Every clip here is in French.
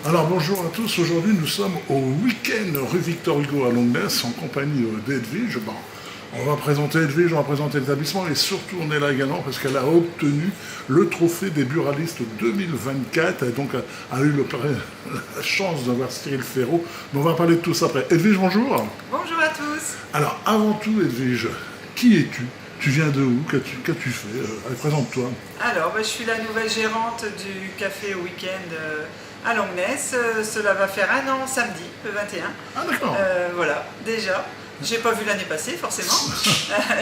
Alors bonjour à tous, aujourd'hui nous sommes au week-end rue Victor Hugo à Longnes en compagnie d'Edwige. Bon, on va présenter Edwige, on va présenter l'établissement et surtout on est là également parce qu'elle a obtenu le trophée des buralistes 2024 et donc a eu la chance d'avoir Cyril Ferraud. Mais on va parler de tout ça après. Edwige, bonjour. Bonjour à tous. Alors avant tout Edwige, qui es-tu? Tu viens de où? Qu'as-tu fait? Allez, présente-toi. Alors, je suis la nouvelle gérante du café au week-end à Longnes. Cela va faire un an samedi, le 21. Ah d'accord. Voilà, déjà. J'ai pas vu l'année passée, forcément.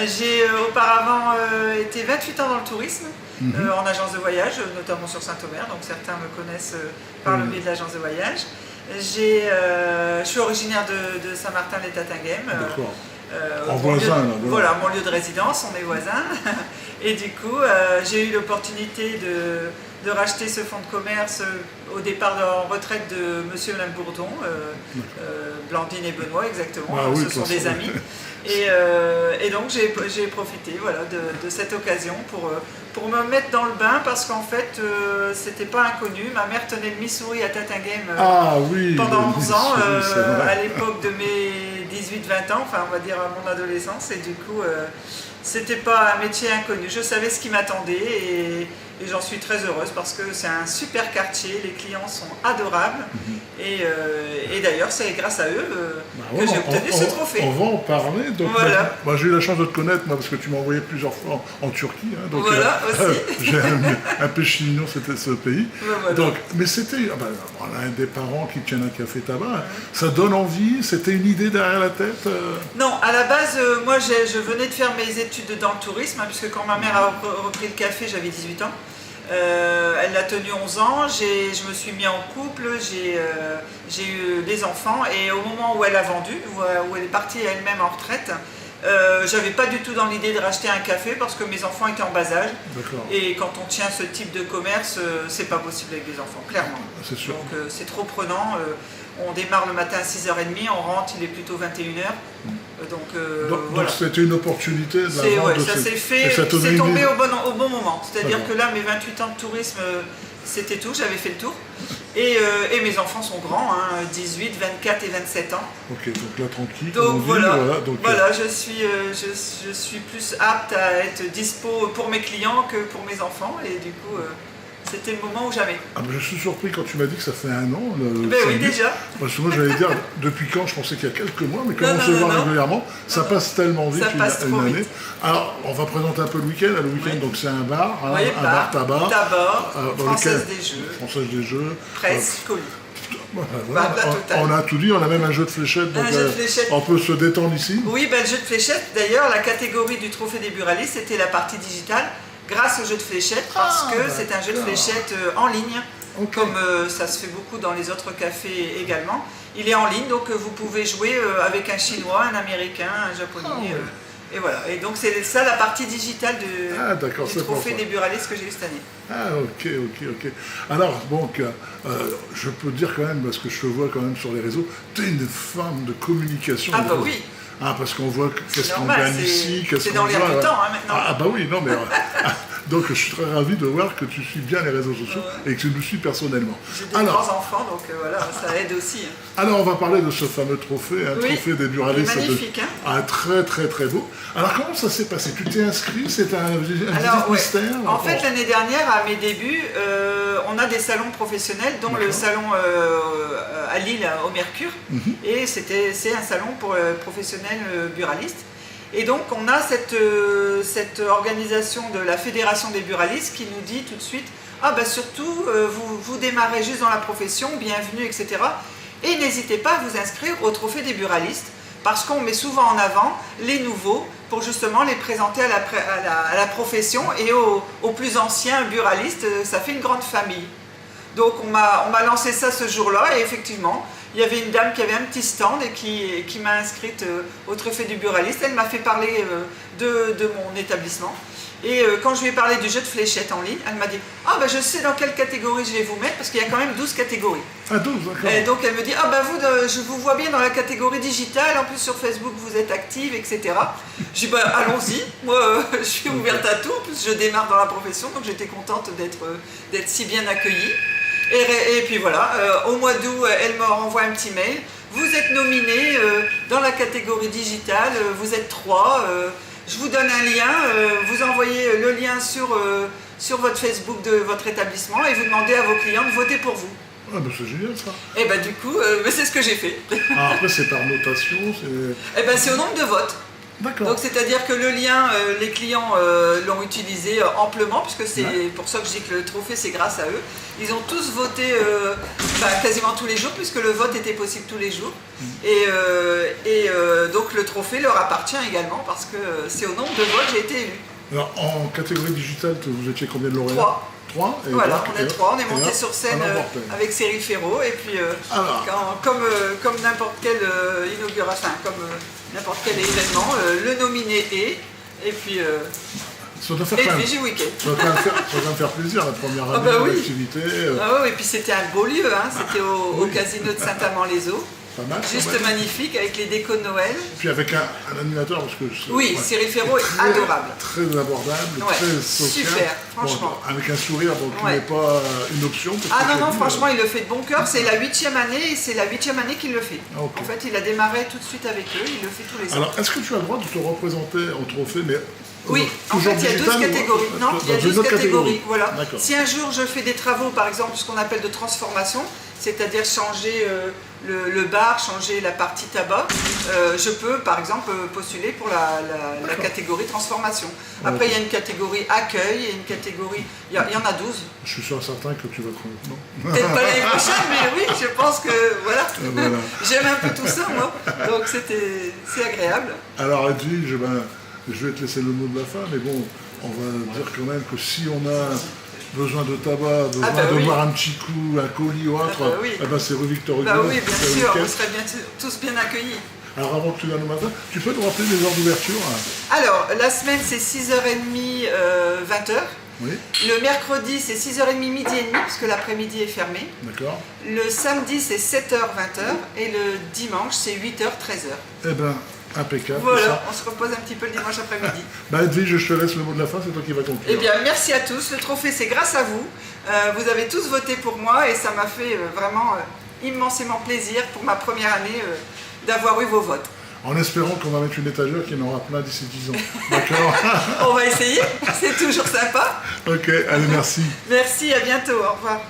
J'ai auparavant été 28 ans dans le tourisme, en agence de voyage, notamment sur Saint-Omer, donc certains me connaissent par le biais de l'agence de voyage. Je suis originaire de Saint-Martin-les-Tatinguem. D'accord. En voisin, là. Voilà, mon lieu de résidence, on est voisins. Et du coup, j'ai eu l'opportunité de racheter ce fonds de commerce au départ en retraite de Monsieur et Madame Bourdon, Blandine et Benoît exactement, Ah, oui, ce sont des amis. Et donc j'ai profité de cette occasion pour me mettre dans le bain parce qu'en fait c'était pas inconnu. Ma mère tenait le Missouri à Tatinguem pendant 11 ans, à l'époque de mes 18-20 ans, enfin on va dire à mon adolescence, et du coup c'était pas un métier inconnu. Je savais ce qui m'attendait et j'en suis très heureuse parce que c'est un super quartier, les clients sont adorables et d'ailleurs c'est grâce à eux que j'ai obtenu ce trophée. On va en parler. Donc, voilà. Moi, j'ai eu la chance de te connaître moi, parce que tu m'as envoyé plusieurs fois en Turquie. Hein, donc, voilà, aussi. J'ai un péché mignon, c'était ce pays. Voilà. Donc, mais c'était voilà, un des parents qui tient un café tabac. Ça donne envie? C'était une idée derrière la tête? Non, à la base, moi je venais de faire mes études dans le tourisme, puisque quand ma mère a repris le café, j'avais 18 ans. Elle l'a tenu 11 ans, je me suis mis en couple, j'ai eu des enfants et au moment où elle a vendu, où elle est partie elle-même en retraite, j'avais pas du tout dans l'idée de racheter un café parce que mes enfants étaient en bas âge. Et quand on tient ce type de commerce, c'est pas possible avec des enfants, clairement. C'est sûr. Donc c'est trop prenant. On démarre le matin à 6h30, on rentre, il est plutôt 21h. Donc c'était une opportunité de la vente. Ça s'est fait, c'est tombé au bon moment. C'est-à-dire que là, mes 28 ans de tourisme, c'était tout, j'avais fait le tour. Et mes enfants sont grands, 18, 24 et 27 ans. Ok, donc là tranquille. Donc voilà, je suis plus apte à être dispo pour mes clients que pour mes enfants. Et du coup, c'était le moment ou jamais. Je suis surpris quand tu m'as dit que ça fait un an. Oui, déjà. Parce que moi, j'allais dire, depuis quand? Je pensais qu'il y a quelques mois, mais comme on se voit régulièrement, ça passe tellement vite, une année. Vite. Alors, on va présenter un peu le week-end. Le week-end, donc c'est un bar, un bar tabac. Française des Jeux. Française des Jeux. Presque, colis. Voilà, on a tout dit, on a même un jeu de fléchettes, donc on peut se détendre ici. Oui, le jeu de fléchettes, d'ailleurs, la catégorie du trophée des buralistes, c'était la partie digitale. Grâce au jeu de fléchettes, parce que c'est un jeu de fléchettes en ligne, comme ça se fait beaucoup dans les autres cafés également. Il est en ligne, donc vous pouvez jouer avec un Chinois, un Américain, un Japonais, et voilà. Et donc c'est ça la partie digitale du trophée des buralistes que j'ai eu cette année. Ah ok. Alors donc, je peux dire quand même, parce que je te vois quand même sur les réseaux, tu es une femme de communication. Ah bah oui. Parce qu'on voit qu'est-ce qu'on gagne ici, qu'est-ce qu'on c'est dans l'air du temps maintenant. Ah bah oui, non mais... Donc je suis très ravi de voir que tu suis bien les réseaux sociaux et que tu nous suis personnellement. J'ai des grands-enfants, donc voilà, ça aide aussi. Alors on va parler de ce fameux trophée, trophée des buralistes. Magnifique, très beau. Alors comment ça s'est passé? Tu t'es inscrit? C'est un mystère? En fait, l'année dernière, à mes débuts, on a des salons professionnels, dont le salon à Lille, au Mercure. Et c'est un salon pour professionnels buralistes. Et donc on a cette organisation de la Fédération des buralistes qui nous dit tout de suite surtout vous démarrez juste dans la profession, bienvenue, etc. Et n'hésitez pas à vous inscrire au trophée des buralistes parce qu'on met souvent en avant les nouveaux pour justement les présenter à la profession et aux plus anciens buralistes, ça fait une grande famille. Donc on m'a lancé ça ce jour-là et effectivement, il y avait une dame qui avait un petit stand et qui m'a inscrite au trophée du buraliste. Elle m'a fait parler de mon établissement. Et quand je lui ai parlé du jeu de fléchettes en ligne, elle m'a dit « Ah je sais dans quelle catégorie je vais vous mettre, parce qu'il y a quand même 12 catégories. » Ah 12, d'accord. Et donc elle me dit « je vous vois bien dans la catégorie digitale, en plus sur Facebook vous êtes active, etc. » Je dis « allons-y, moi je suis ouverte à tout, en plus je démarre dans la profession, donc j'étais contente d'être si bien accueillie. » Et puis voilà, au mois d'août, elle me renvoie un petit mail. Vous êtes nominé dans la catégorie digitale, vous êtes 3. Je vous donne un lien, vous envoyez le lien sur votre Facebook de votre établissement et vous demandez à vos clients de voter pour vous. Ah ben c'est génial ça. Et ben du coup, c'est ce que j'ai fait. Ah, après c'est par notation, c'est... Et ben c'est au nombre de votes. D'accord. Donc c'est-à-dire que le lien, les clients l'ont utilisé amplement, puisque c'est pour ça que je dis que le trophée c'est grâce à eux. Ils ont tous voté quasiment tous les jours, puisque le vote était possible tous les jours. Et donc le trophée leur appartient également, parce que c'est au nombre de votes que j'ai été élu. Alors en catégorie digitale, vous étiez combien de lauréats? 3. Voilà, donc, on est 3, on est monté sur scène avec Cyril Ferraud, et puis comme n'importe quelle inauguration, comme n'importe quel événement, le nominé est, et puis FDJ Week-end. Ça va me faire plaisir la première année d'activité. Ah oui, et puis c'était un beau lieu, hein, c'était au casino de Saint-Amand-les-Eaux. Pas mal, juste magnifique, avec les décos de Noël. Puis avec un animateur, parce que... Oui, Cyril Ferraud est adorable. Très abordable, très social. Super, franchement. Bon, avec un sourire, donc il n'est pas une option. Ah non, franchement, il le fait de bon cœur. C'est la 8e année, et c'est la 8e année qu'il le fait. En fait, il a démarré tout de suite avec eux, il le fait tous les ans. Alors, est-ce que tu as le droit de te représenter en trophée, mais... Oui, en fait, il y a 12 catégories. Non, il y a 12 catégories. Voilà. Si un jour je fais des travaux, par exemple, ce qu'on appelle de transformation, c'est-à-dire changer le bar, changer la partie tabac, je peux, par exemple, postuler pour la catégorie transformation. Après, il y a une catégorie accueil, il y a une catégorie... Il y en a 12. Je suis sûr certain que tu vas prendre, non? Peut-être pas l'année prochaine, mais oui, je pense que... Voilà. J'aime un peu tout ça, moi. Donc, c'est agréable. Alors, Edwige, je vais te laisser le mot de la fin, mais bon, on va dire quand même que si on a besoin de tabac, besoin de boire un petit coup, un colis ou autre, c'est rue Victor Hugo. Oui, bien sûr, vous serez tous bien accueillis. Alors avant que tu viennes le matin, tu peux nous rappeler les heures d'ouverture? Alors, la semaine c'est 6h30, 20h. Oui. Le mercredi c'est 6h30, midi et demi, parce que l'après-midi est fermé. D'accord. Le samedi c'est 7h, 20h. Et le dimanche c'est 8h, 13h. Eh ben, impeccable. Voilà, on se repose un petit peu le dimanche après-midi. Edwige, je te laisse le mot de la fin, c'est toi qui vas conclure. Eh bien, merci à tous. Le trophée, c'est grâce à vous. Vous avez tous voté pour moi et ça m'a fait vraiment immensément plaisir pour ma première année d'avoir eu vos votes. En espérant qu'on va mettre une étagère qui en aura plein d'ici 10 ans. D'accord? On va essayer, c'est toujours sympa. Ok, allez, merci. Merci, à bientôt, au revoir.